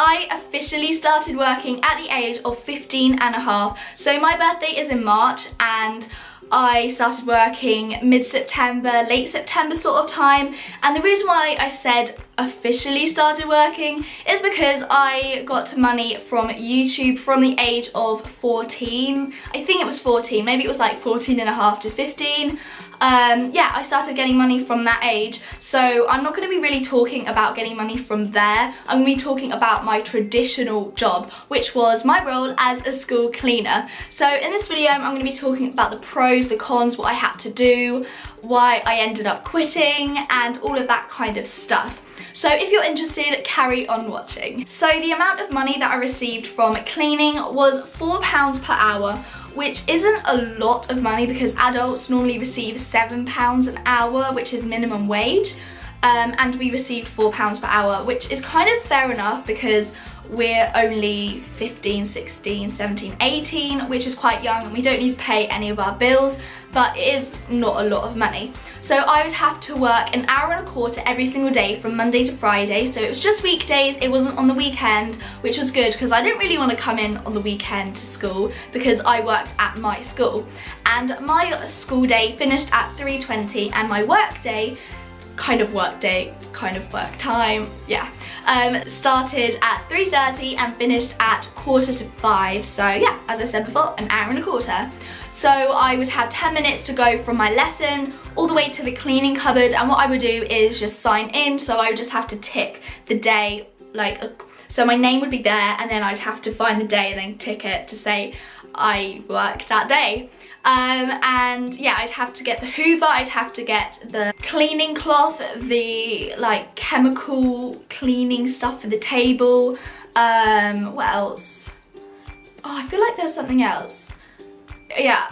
I officially started working at the age of 15 and a half. So my birthday is in March and I started working mid-September, late September sort of time. And the reason why I said officially started working is because I got money from YouTube from the age of 14. I think it was 14, maybe it was like 14 and a half to 15. Yeah, I started getting money from that age, so I'm not going to be really talking about getting money from there. I'm going to be talking about my traditional job, which was my role as a school cleaner. So in this video I'm going to be talking about the pros, the cons, what I had to do, why I ended up quitting, and all of that kind of stuff. So if you're interested, carry on watching. So the amount of money that I received from cleaning was £4 per hour, which isn't a lot of money because adults normally receive £7 an hour, which is minimum wage, and we received £4 per hour, which is kind of fair enough because we're only 15, 16, 17, 18, which is quite young, and we don't need to pay any of our bills, but it is not a lot of money. So I would have to work an hour and a quarter every single day from Monday to Friday, so it was just weekdays, it wasn't on the weekend, which was good because I didn't really want to come in on the weekend to school because I worked at my school. And my school day finished at 3:20 and my work day, kind of work time, yeah, started at 3:30 and finished at 4:45. So yeah, as I said before, an hour and a quarter. So I would have 10 minutes to go from my lesson all the way to the cleaning cupboard, and what I would do is just sign in. So I would just have to tick the day, so my name would be there and then I'd have to find the day and then tick it to say I worked that day. And yeah, I'd have to get the hoover, I'd have to get the cleaning cloth, the chemical cleaning stuff for the table. What else? Oh, I feel like there's something else. Yeah,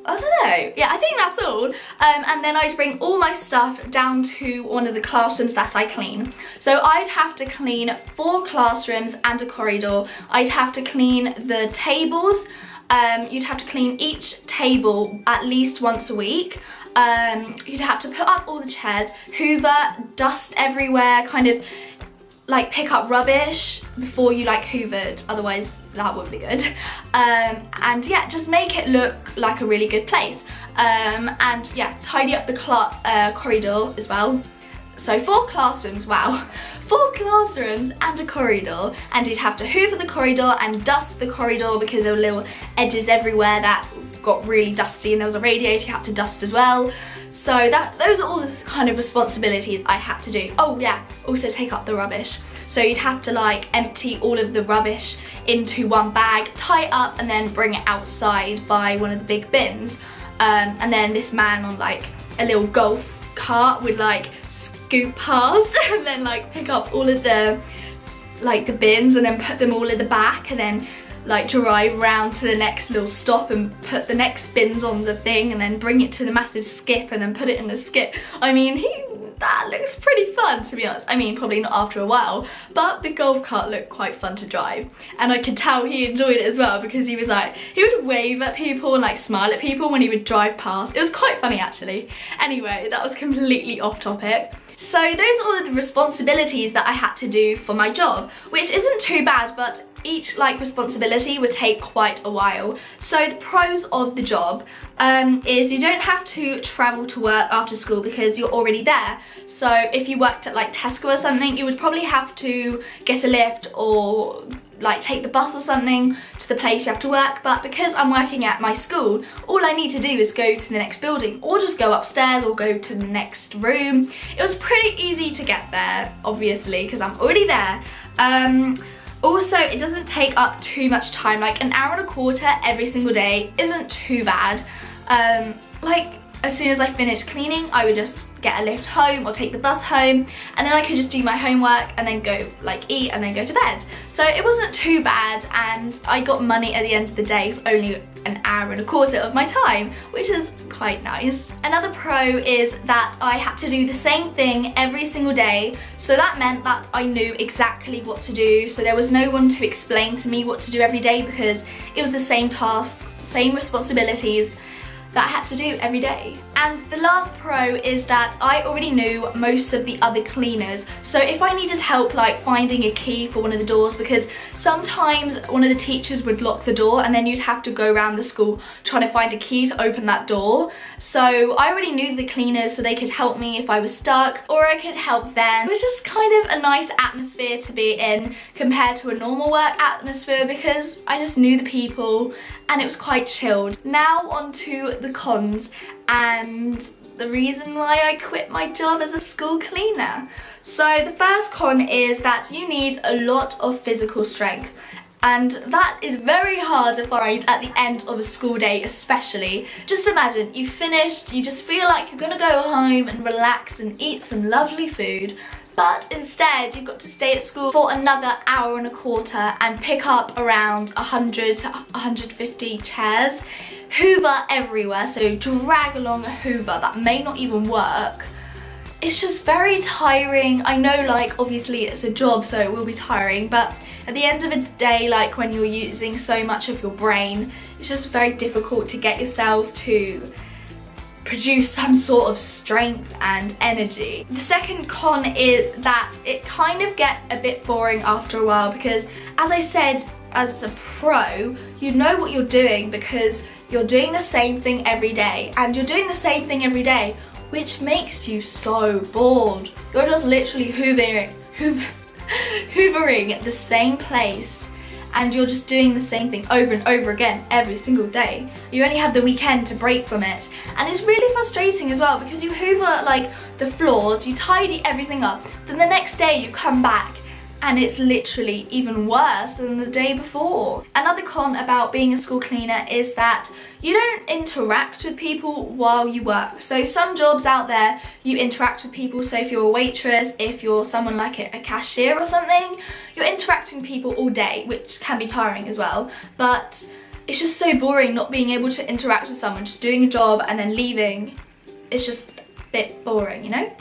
I don't know. Yeah, I think that's all. And then I'd bring all my stuff down to one of the classrooms that I clean. So I'd have to clean 4 classrooms and a corridor. I'd have to clean the tables. You'd have to clean each table at least once a week. You'd have to put up all the chairs, hoover, dust everywhere, kind of pick up rubbish before you hoovered, otherwise that wouldn't be good. And yeah, just make it look like a really good place. And yeah, tidy up the corridor as well. So 4 classrooms, wow. 4 classrooms and a corridor, and you'd have to hoover the corridor and dust the corridor because there were little edges everywhere that got really dusty, and there was a radiator you had to dust as well. So those are all the kind of responsibilities I had to do. Oh yeah, also take up the rubbish. So you'd have to empty all of the rubbish into one bag, tie it up, and then bring it outside by one of the big bins. And then this man on a little golf cart would scoot past and then pick up all of the the bins and then put them all in the back, and then drive around to the next little stop and put the next bins on the thing, and then bring it to the massive skip and then put it in the skip. I mean, that looks pretty fun, to be honest. I mean, probably not after a while, but the golf cart looked quite fun to drive, and I could tell he enjoyed it as well because he was he would wave at people and smile at people when he would drive past. It was quite funny actually. Anyway, that was completely off topic. So those are all of the responsibilities that I had to do for my job, which isn't too bad, but each responsibility would take quite a while. So the pros of the job is you don't have to travel to work after school because you're already there. So if you worked at Tesco or something, you would probably have to get a lift or take the bus or something to the place you have to work, but because I'm working at my school, all I need to do is go to the next building or just go upstairs or go to the next room. It was pretty easy to get there, obviously, because I'm already there. Also, it doesn't take up too much time, an hour and a quarter every single day isn't too bad. As soon as I finished cleaning, I would just get a lift home or take the bus home, and then I could just do my homework and then go eat and then go to bed. So it wasn't too bad, and I got money at the end of the day for only an hour and a quarter of my time, which is quite nice. Another pro is that I had to do the same thing every single day, so that meant that I knew exactly what to do, so there was no one to explain to me what to do every day because it was the same tasks, same responsibilities that I had to do every day. And the last pro is that I already knew most of the other cleaners. So if I needed help like finding a key for one of the doors, because sometimes one of the teachers would lock the door and then you'd have to go around the school trying to find a key to open that door. So I already knew the cleaners, so they could help me if I was stuck, or I could help them. It was just kind of a nice atmosphere to be in compared to a normal work atmosphere, because I just knew the people and it was quite chilled. Now on to the cons and the reason why I quit my job as a school cleaner. So the first con is that you need a lot of physical strength, and that is very hard to find at the end of a school day especially. Just imagine, you finished, you just feel like you're gonna go home and relax and eat some lovely food, but instead you've got to stay at school for another hour and a quarter and pick up around 100 to 150 chairs, hoover everywhere, so drag along a hoover that may not even work. It's just very tiring. I know, like, obviously it's a job, so it will be tiring, but at the end of the day, like when you're using so much of your brain, it's just very difficult to get yourself to produce some sort of strength and energy. The second con is that it kind of gets a bit boring after a while, because as I said, as a pro, you know what you're doing because you're doing the same thing every day, and you're doing the same thing every day, which makes you so bored. You're just literally hoovering the same place, and you're just doing the same thing over and over again every single day. You only have the weekend to break from it, and it's really frustrating as well, because you hoover like the floors, you tidy everything up, then the next day you come back and it's literally even worse than the day before. Another con about being a school cleaner is that you don't interact with people while you work. So some jobs out there, you interact with people. So if you're a waitress, if you're someone like a cashier or something, you're interacting with people all day, which can be tiring as well. But it's just so boring not being able to interact with someone, just doing a job and then leaving. It's just a bit boring, you know?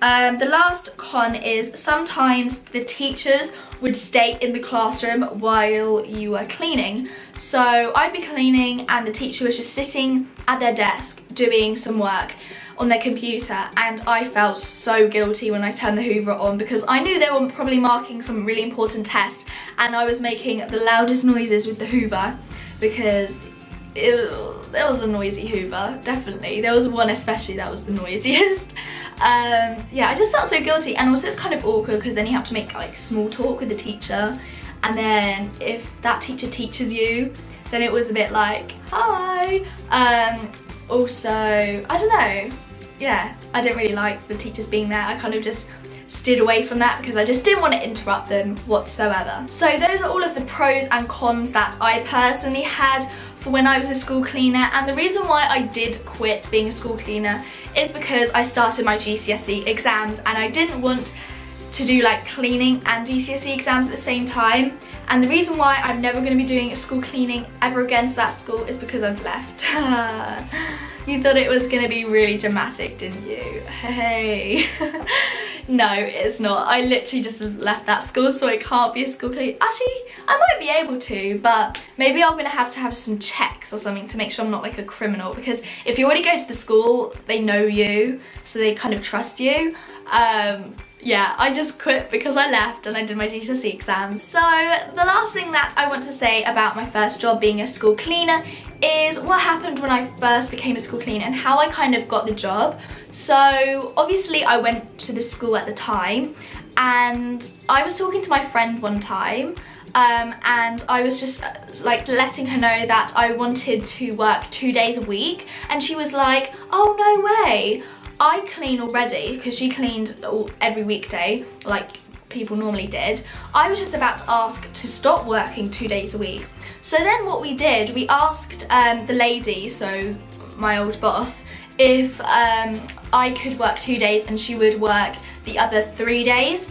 The last con is sometimes the teachers would stay in the classroom while you were cleaning. So I'd be cleaning and the teacher was just sitting at their desk doing some work on their computer, and I felt so guilty when I turned the hoover on, because I knew they were probably marking some really important test and I was making the loudest noises with the hoover, because it was a noisy hoover, definitely. There was one especially that was the noisiest. Yeah, I just felt so guilty, and also it's kind of awkward because then you have to make like small talk with the teacher, and then if that teacher teaches you, then it was a bit like, hi. Also, I don't know, yeah, I didn't really like the teachers being there. I kind of just steered away from that because I just didn't want to interrupt them whatsoever. So those are all of the pros and cons that I personally had for when I was a school cleaner, and the reason why I did quit being a school cleaner is because I started my GCSE exams and I didn't want to do like cleaning and GCSE exams at the same time. And the reason why I'm never going to be doing school cleaning ever again for that school is because I've left. You thought it was going to be really dramatic, didn't you? Hey. No, it's not. I literally just left that school, so I can't be a school cleaner. Actually, I might be able to, but maybe I'm going to have some checks or something to make sure I'm not like a criminal, because if you already go to the school, they know you, so they kind of trust you. Yeah, I just quit because I left and I did my GCSE exams. So the last thing that I want to say about my first job being a school cleaner is what happened when I first became a school cleaner and how I kind of got the job. So obviously I went to the school at the time, and I was talking to my friend one time, and I was just like letting her know that I wanted to work 2 days a week, and she was like, oh no way, I clean already, because she cleaned every weekday like people normally did. I was just about to ask to stop working 2 days a week. So then what we did, we asked the lady, so my old boss, if I could work 2 days and she would work the other 3 days.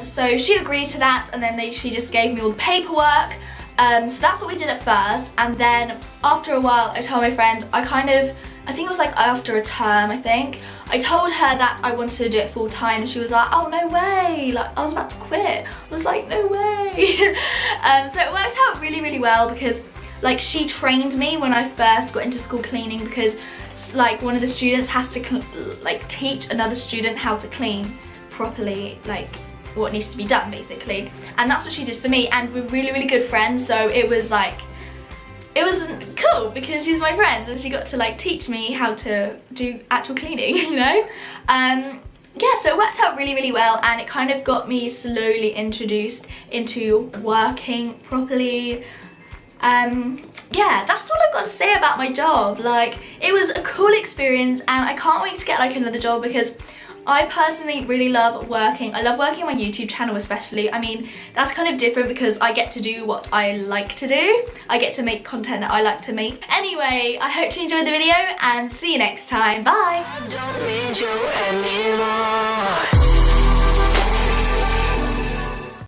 So she agreed to that, and then she just gave me all the paperwork. So that's what we did at first, and then after a while I told my friend, I think it was like after a term, I told her that I wanted to do it full time, and she was like, oh no way, like I was about to quit. I was like, no way. So it worked out really, really well, because like she trained me when I first got into school cleaning, because like one of the students has to like teach another student how to clean properly, like what needs to be done basically. And that's what she did for me, and we're really good friends, so it was like, it was cool because she's my friend and she got to like teach me how to do actual cleaning, you know? Yeah, so it worked out really well, and it kind of got me slowly introduced into working properly. Yeah, that's all I've got to say about my job. Like, it was a cool experience, and I can't wait to get like another job because I personally really love working. I love working on my YouTube channel especially. I mean, that's kind of different because I get to do what I like to do. I get to make content that I like to make. Anyway, I hope you enjoyed the video and see you next time. Bye! I don't need you anymore.